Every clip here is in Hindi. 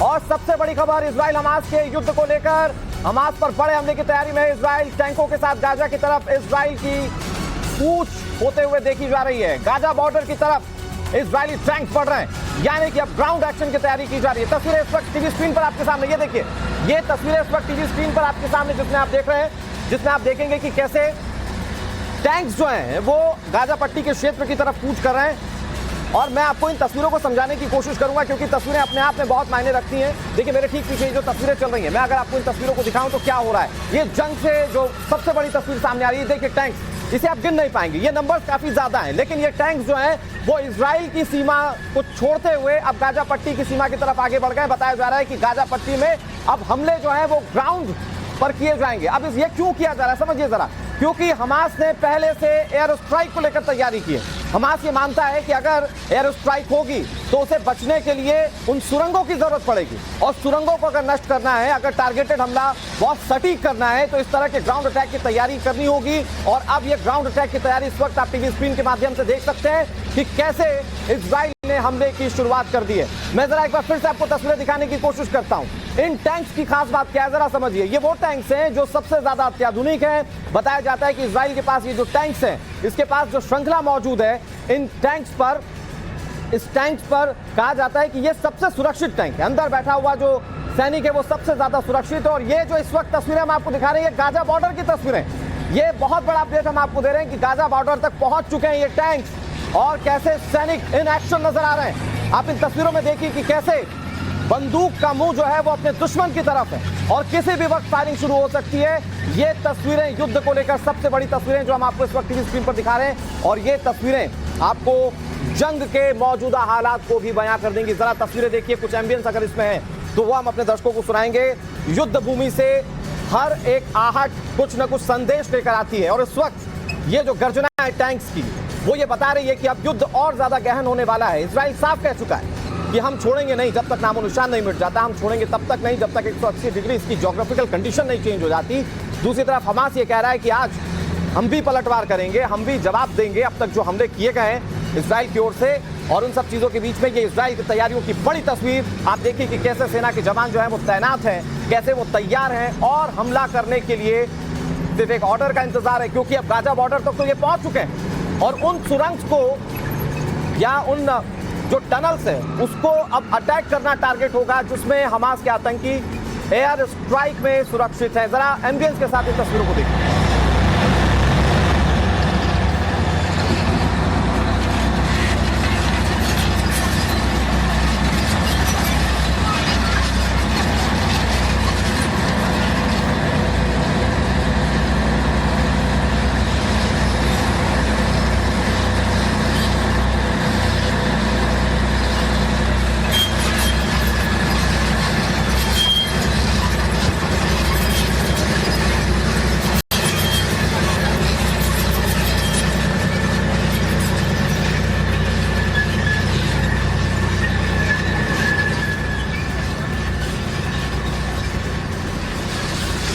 और सबसे बड़ी खबर, इजराइल हमास के युद्ध को लेकर, हमास पर बड़े हमले की तैयारी में इजराइल। टैंकों के साथ गाजा की तरफ इजराइल की कूच होते हुए देखी जा रही है। गाजा बॉर्डर की तरफ इजरायली टैंक बढ़ रहे हैं, यानी कि अब ग्राउंड एक्शन की तैयारी की जा रही है। तस्वीरें इस वक्त टीवी स्क्रीन पर आपके सामने, ये देखिए, ये तस्वीरें इस वक्त टीवी स्क्रीन पर आपके सामने जिसमें आप देख रहे हैं, जिसमें आप देखेंगे कि कैसे टैंक्स जो हैं वो गाजा पट्टी के क्षेत्र की तरफ कूच कर रहे हैं। और मैं आपको इन तस्वीरों को समझाने की कोशिश करूंगा क्योंकि तस्वीरें अपने आप में बहुत मायने रखती हैं। देखिए मेरे ठीक पीछे जो तस्वीरें चल रही हैं, मैं अगर आपको इन तस्वीरों को दिखाऊं तो क्या हो रहा है। ये जंग से जो सबसे बड़ी तस्वीर सामने आ रही है, देखिए टैंक्स, इसे आप गिन नहीं पाएंगे, ये नंबर्स काफी ज्यादा हैं, लेकिन ये टैंक्स जो हैं वो इजराइल की सीमा को छोड़ते हुए अब गाजा पट्टी की सीमा की तरफ आगे बढ़ गए। बताया जा रहा है कि गाजा पट्टी में अब हमले जो हैं वो ग्राउंड पर किए जाएंगे। अब ये क्यों किया जा रहा है समझिए जरा, क्योंकि हमास ने पहले से एयर स्ट्राइक को लेकर तैयारी की है। हमास ये मानता है कि अगर एयर स्ट्राइक होगी तो उसे बचने के लिए उन सुरंगों की जरूरत पड़ेगी, और सुरंगों को अगर नष्ट करना है, अगर टारगेटेड हमला बहुत सटीक करना है, तो इस तरह के ग्राउंड अटैक की तैयारी करनी होगी। और अब ये ग्राउंड अटैक की तैयारी इस वक्त आप टीवी स्क्रीन के माध्यम से देख सकते हैं कि कैसे इजराइल ने हमले की शुरुआत कर दी है। मैं जरा एक बार फिर से आपको तस्वीरें दिखाने की कोशिश करता हूं। इन टैंक्स की खास बात क्या है जरा समझिए। ये वो टैंक्स हैं जो सबसे ज्यादा अत्याधुनिक हैं। बताया जाता है कि इजराइल के पास ये जो टैंक्स हैं, इसके पास जो श्रृंखला मौजूद है, इन टैंक्स पर, इस टैंक्स पर कहा जाता है कि ये सबसे सुरक्षित टैंक है। अंदर बैठा हुआ जो सैनिक है वो सबसे ज्यादा सुरक्षित है। और ये जो इस वक्त तस्वीरें हम आपको दिखा रहे हैं, ये गाजा बॉर्डर की तस्वीरें, ये बहुत बड़ा अपडेट हम आपको दे रहे हैं कि गाजा बॉर्डर तक पहुंच चुके हैं ये टैंक्स, और कैसे सैनिक इन एक्शन नजर आ रहे हैं। आप इन तस्वीरों में देखिए कि कैसे बंदूक का मुंह जो है वो अपने दुश्मन की तरफ है और किसी भी वक्त फायरिंग शुरू हो सकती है। ये तस्वीरें युद्ध को लेकर सबसे बड़ी तस्वीरें जो हम आपको इस वक्त टीवी स्क्रीन पर दिखा रहे हैं, और ये तस्वीरें आपको जंग के मौजूदा हालात को भी बयां कर देंगी। जरा तस्वीरें देखिए, कुछ एम्बियंस अगर इसमें है तो वो हम अपने दर्शकों को सुनाएंगे। युद्ध भूमि से हर एक आहट कुछ न कुछ संदेश लेकर आती है, और इस वक्त ये जो गर्जना है टैंक्स की, वो ये बता रही है कि अब युद्ध और ज्यादा गहन होने वाला है। इजराइल साफ कह चुका है कि हम छोड़ेंगे नहीं जब तक नामो निशान नहीं मिट जाता, हम छोड़ेंगे तब तक नहीं जब तक 180 डिग्री इसकी ज्योग्राफिकल कंडीशन नहीं चेंज हो जाती। दूसरी तरफ हमास ये कह रहा है कि आज हम भी पलटवार करेंगे, हम भी जवाब देंगे अब तक जो हमले किए गए हैं इजराइल की ओर से। और उन सब चीजों के बीच में ये इजराइल की तैयारियों की बड़ी तस्वीर आप देखिए कि कैसे सेना के जवान जो है वो तैनात हैं, कैसे वो तैयार हैं और हमला करने के लिए सिर्फ एक ऑर्डर का इंतजार है, क्योंकि अब गाजा बॉर्डर तक तो ये पहुंच चुके हैं और उन सुरंग को या उन जो टनल्स है उसको अब अटैक करना टारगेट होगा, जिसमें हमास के आतंकी एयर स्ट्राइक में सुरक्षित है। जरा एम्बियंस के साथ इन तस्वीरों को देखिए।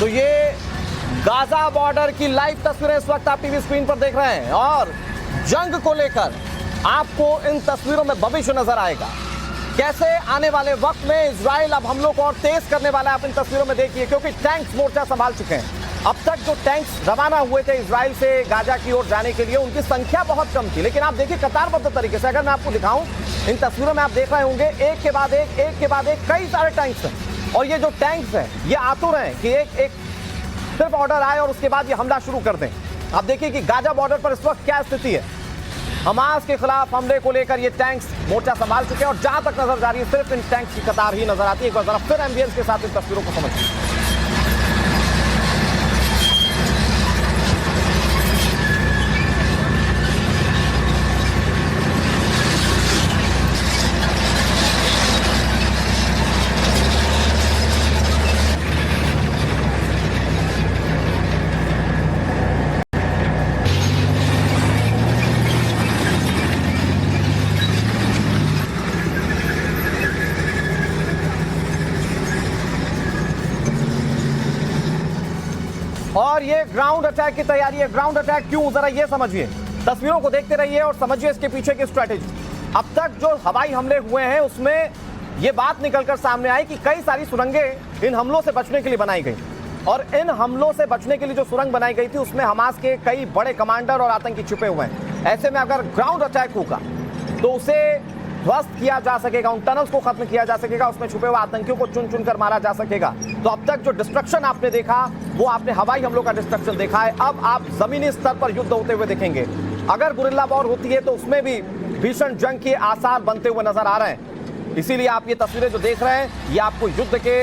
तो ये गाजा बॉर्डर की लाइव तस्वीरें इस वक्त आप टीवी स्क्रीन पर देख रहे हैं, और जंग को लेकर आपको इन तस्वीरों में भविष्य नजर आएगा। कैसे आने वाले वक्त में इजराइल अब हमलों को और तेज करने वाला है, आप इन तस्वीरों में देखिए, क्योंकि टैंक्स मोर्चा संभाल चुके हैं। अब तक जो टैंक्स रवाना हुए थे इजराइल से गाजा की ओर जाने के लिए, उनकी संख्या बहुत कम थी, लेकिन आप देखिए कतारबद्ध तरीके से, अगर मैं आपको दिखाऊं इन तस्वीरों में आप देख रहे होंगे एक के बाद एक कई सारे टैंक्स हैं। और ये जो टैंक्स हैं ये आतुर हैं कि एक सिर्फ ऑर्डर आए और उसके बाद ये हमला शुरू कर दें। आप देखिए कि गाजा बॉर्डर पर इस वक्त क्या स्थिति है। हमास के खिलाफ हमले को लेकर ये टैंक्स मोर्चा संभाल चुके हैं, और जहां तक नजर जा रही है सिर्फ इन टैंक्स की कतार ही नजर आती है। एक बार जरा फिर एम्बियंस के साथ इन तस्वीरों को समझिए। और ये ग्राउंड अटैक की तैयारी है। ग्राउंड अटैक क्यों, जरा ये समझिए, तस्वीरों को देखते रहिए और समझिए इसके पीछे की स्ट्रैटेजी। अब तक जो हवाई हमले हुए हैं उसमें ये बात निकलकर सामने आई कि कई सारी सुरंगें इन हमलों से बचने के लिए बनाई गई, और इन हमलों से बचने के लिए जो सुरंग बनाई गई थी उसमें हमास के कई बड़े कमांडर और आतंकी छुपे हुए हैं। ऐसे में अगर ग्राउंड अटैक होगा तो उसे ध्वस्त किया जा सकेगा, उन टनल्स को खत्म किया जा सकेगा, उसमें छुपे हुए आतंकियों को चुन चुन कर मारा जा सकेगा। तो अब तक जो डिस्ट्रक्शन आपने देखा वो आपने हवाई हमलों का डिस्ट्रक्शन देखा है, अब आप जमीनी स्तर पर युद्ध होते हुए देखेंगे। अगर गुरिल्ला वॉर होती है तो उसमें भी भीषण जंग के आसार बनते हुए नजर आ रहे हैं। इसीलिए आप ये तस्वीरें जो देख रहे हैं ये आपको युद्ध के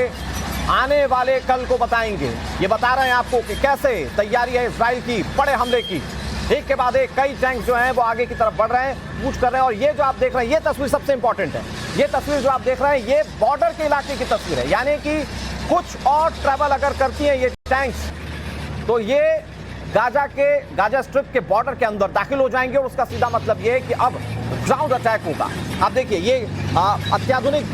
आने वाले कल को बताएंगे। ये बता रहे हैं आपको कि कैसे तैयारी है इजराइल की बड़े हमले की। एक के बाद एक कई टैंक जो हैं वो आगे की तरफ बढ़ रहे हैं, कूच कर रहे हैं। और ये जो आप देख रहे हैं ये तस्वीर सबसे इंपॉर्टेंट है। ये तस्वीर जो आप देख रहे हैं ये बॉर्डर के इलाके की तस्वीर है, यानी कि कुछ और ट्रैवल अगर करती हैं ये टैंक्स तो ये गाजा स्ट्रिप के बॉर्डर के अंदर दाखिल हो जाएंगे, और उसका सीधा मतलब ये है कि अब ग्राउंड अटैक होगा। आप देखिए ये अत्याधुनिक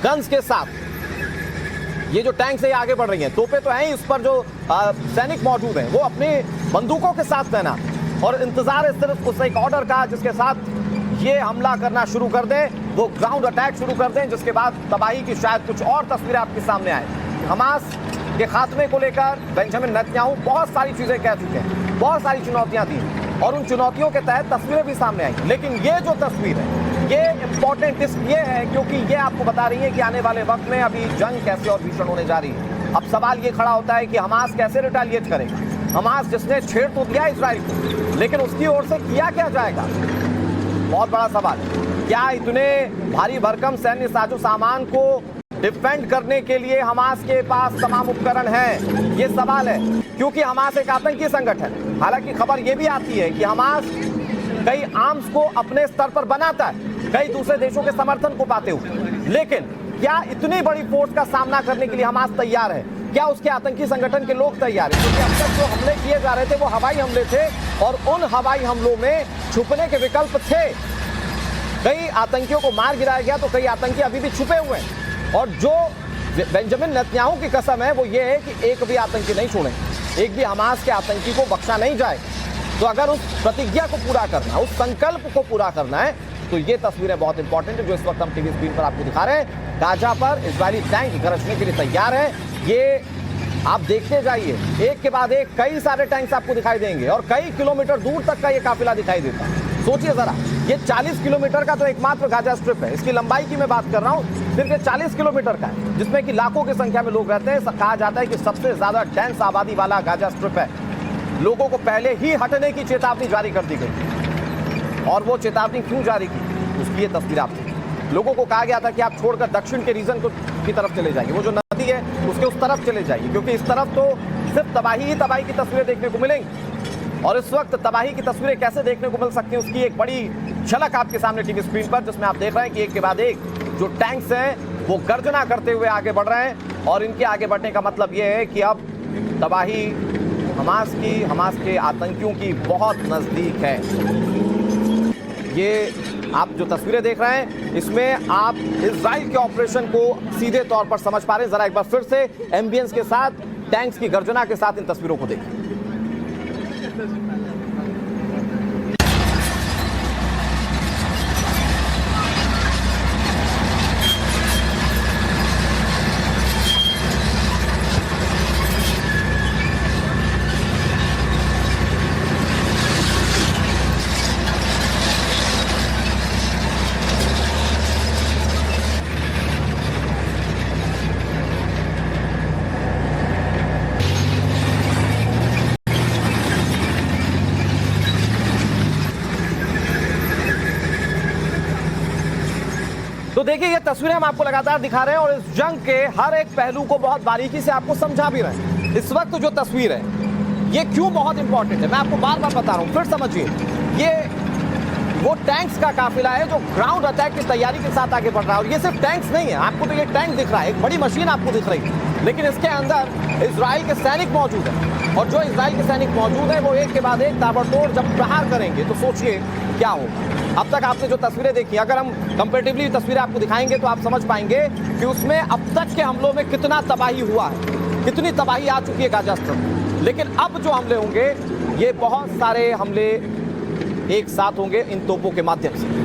गन्स के साथ ये जो टैंक से आगे बढ़ रही हैं, तोपे तो हैं ही, उस पर जो सैनिक मौजूद हैं वो अपनी बंदूकों के साथ तैनात, और इंतजार है सिर्फ उस एक ऑर्डर का जिसके साथ ये हमला करना शुरू कर दें, वो ग्राउंड अटैक शुरू कर दें, जिसके बाद तबाही की शायद कुछ और तस्वीरें आपके सामने आए। हमास के खात्मे को लेकर बेंजामिन नेतन्याहू बहुत सारी चीजें कह चुके हैं, बहुत सारी चुनौतियां दी, और उन चुनौतियों के तहत तस्वीरें भी सामने आई। लेकिन ये जो तस्वीर है ये इंपॉर्टेंट इसलिए है क्योंकि ये आपको बता रही है कि आने वाले वक्त में अभी जंग कैसे और भीषण होने जा रही है। अब सवाल ये खड़ा होता है कि हमास कैसे रिटेलिएट करेगा। हमास जिसने छेड़ तो दिया इजराइल को, लेकिन उसकी ओर से किया क्या जाएगा, बहुत बड़ा सवाल है। क्या इतने भारी भरकम सैन्य साजो सामान को डिफेंड करने के लिए हमास के पास तमाम उपकरण हैं, ये सवाल है। क्योंकि हमास एक आतंकी संगठन, हालांकि खबर ये भी आती है कि हमास कई आर्म्स को अपने स्तर पर बनाता है, कई दूसरे देशों के समर्थन को पाते हुए, लेकिन क्या इतनी बड़ी फोर्स का सामना करने के लिए हमास तैयार है? क्या उसके आतंकी संगठन के लोग तैयार हैं? क्योंकि अब तक जो हमले किए जा रहे थे वो हवाई हमले थे, और उन हवाई हमलों में छुपने के विकल्प थे। कई आतंकियों को मार गिराया गया तो कई आतंकी अभी भी छुपे हुए हैं, और जो बेंजामिन नेतन्याहू की कसम है वो ये है कि एक भी आतंकी नहीं छोड़े, एक भी हमास के आतंकी को बख्शा नहीं जाए। तो अगर उस प्रतिज्ञा को पूरा करना, उस संकल्प को पूरा करना है, तो ये तस्वीरें बहुत इंपॉर्टेंट है जो इस वक्त हम टीवी स्क्रीन पर आपको दिखा रहे हैं। गाजा पर इजरायली टैंक गरजने के लिए तैयार है। ये आप देखते जाइए, एक के बाद एक कई सारे टैंक्स आपको दिखाई देंगे, और कई किलोमीटर दूर तक का ये काफिला दिखाई देता है। सोचिए जरा, ये 40 किलोमीटर का तो एकमात्र गाजा स्ट्रिप है, इसकी लंबाई की मैं बात कर रहा हूँ, सिर्फ ये 40 किलोमीटर का है, जिसमें कि लाखों की संख्या में लोग रहते हैं। कहा जाता है कि सबसे ज्यादा डेंस आबादी वाला गाजा स्ट्रिप है। लोगों को पहले ही हटने की चेतावनी जारी कर दी गई, और वो चेतावनी क्यों जारी की उसकी ये तस्वीर आप देखिए। लोगों को कहा गया था कि आप छोड़कर दक्षिण के रीजन की तरफ चले जाइए, वो जो नदी है उसके उस तरफ चले जाइए, क्योंकि इस तरफ तो सिर्फ तबाही ही तबाही की तस्वीरें देखने को मिलेंगी। और इस वक्त तबाही की तस्वीरें कैसे देखने को मिल सकती हैं उसकी एक बड़ी झलक आपके सामने टीवी स्क्रीन पर, जिसमें आप देख रहे हैं कि एक के बाद एक जो टैंक्स हैं वो गर्जना करते हुए आगे बढ़ रहे हैं, और इनके आगे बढ़ने का मतलब ये है कि अब तबाही हमास के आतंकियों की बहुत नजदीक है। ये आप जो तस्वीरें देख रहे हैं इसमें आप इजराइल के ऑपरेशन को सीधे तौर पर समझ पा रहे हैं। जरा एक बार फिर से एम्बियंस के साथ, टैंक्स की गर्जना के साथ इन तस्वीरों को देखिए। तो देखिए ये तस्वीरें हम आपको लगातार दिखा रहे हैं, और इस जंग के हर एक पहलू को बहुत बारीकी से आपको समझा भी रहे हैं। इस वक्त जो तस्वीर है ये क्यों बहुत इंपॉर्टेंट है मैं आपको बार बार बता रहा हूं, फिर समझिए। ये वो टैंक्स का काफिला है जो ग्राउंड अटैक की तैयारी के साथ आगे बढ़ रहा है, और ये सिर्फ टैंक्स नहीं है। आपको तो ये टैंक दिख रहा है, एक बड़ी मशीन आपको दिख रही है, लेकिन इसके अंदर इजराइल के सैनिक मौजूद है, और जो इजराइल के सैनिक मौजूद है वो एक के बाद एक ताबड़तोड़ जब प्रहार करेंगे तो सोचिए क्या होगा। अब तक आपने जो तस्वीरें देखी, अगर हम कंपैरेटिवली तस्वीरें आपको दिखाएंगे तो आप समझ पाएंगे कि उसमें अब तक के हमलों में कितना तबाही हुआ है, कितनी तबाही आ चुकी है गाजा स्ट्रिप में। लेकिन अब जो हमले होंगे ये बहुत सारे हमले एक साथ होंगे इन तोपों के माध्यम से।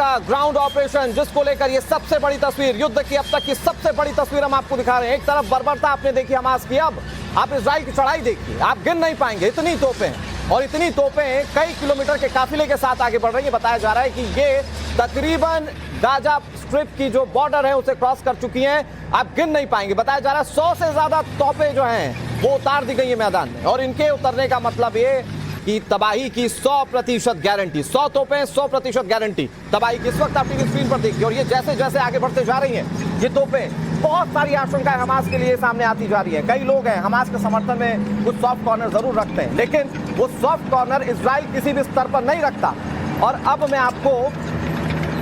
का ग्राउंड ऑपरेशन, जिसको लेकर ये सबसे बड़ी तस्वीर, युद्ध की अब तक की सबसे बड़ी तस्वीर हम आपको दिखा रहे हैं। एक तरफ बर्बरता आपने देखी हमास की, अब आप इजराइल की चढ़ाई देखिए, आप गिन नहीं पाएंगे, इतनी तोपें हैं और इतनी तोपें कई किलोमीटर के काफिले के साथ आगे बढ़ रही है। बताया जा रहा है कि ये तकरीबन गाजा स्ट्रिप की जो बॉर्डर है उसे क्रॉस कर चुकी हैं, आप गिन नहीं पाएंगे। बताया जा रहा है 100 से ज्यादा तोपें जो हैं वो उतार दी गई है मैदान में, और इनके उतरने का मतलब ये कि तबाही की 100% गारंटी, 100 तोपें 100% गारंटी तबाही की। इस वक्त आप टीवी स्क्रीन पर देखिए, और ये जैसे जैसे आगे बढ़ते जा रही हैं ये तोपें, बहुत सारी आशंकाएं हमास के लिए सामने आती जा रही है। कई लोग हैं हमास के समर्थन में कुछ सॉफ्ट कॉर्नर जरूर रखते हैं, लेकिन वो सॉफ्ट कॉर्नर इजराइल किसी भी स्तर पर नहीं रखता। और अब मैं आपको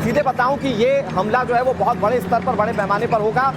सीधे बताऊं कि ये हमला जो है वो बहुत बड़े स्तर पर, बड़े पैमाने पर होगा।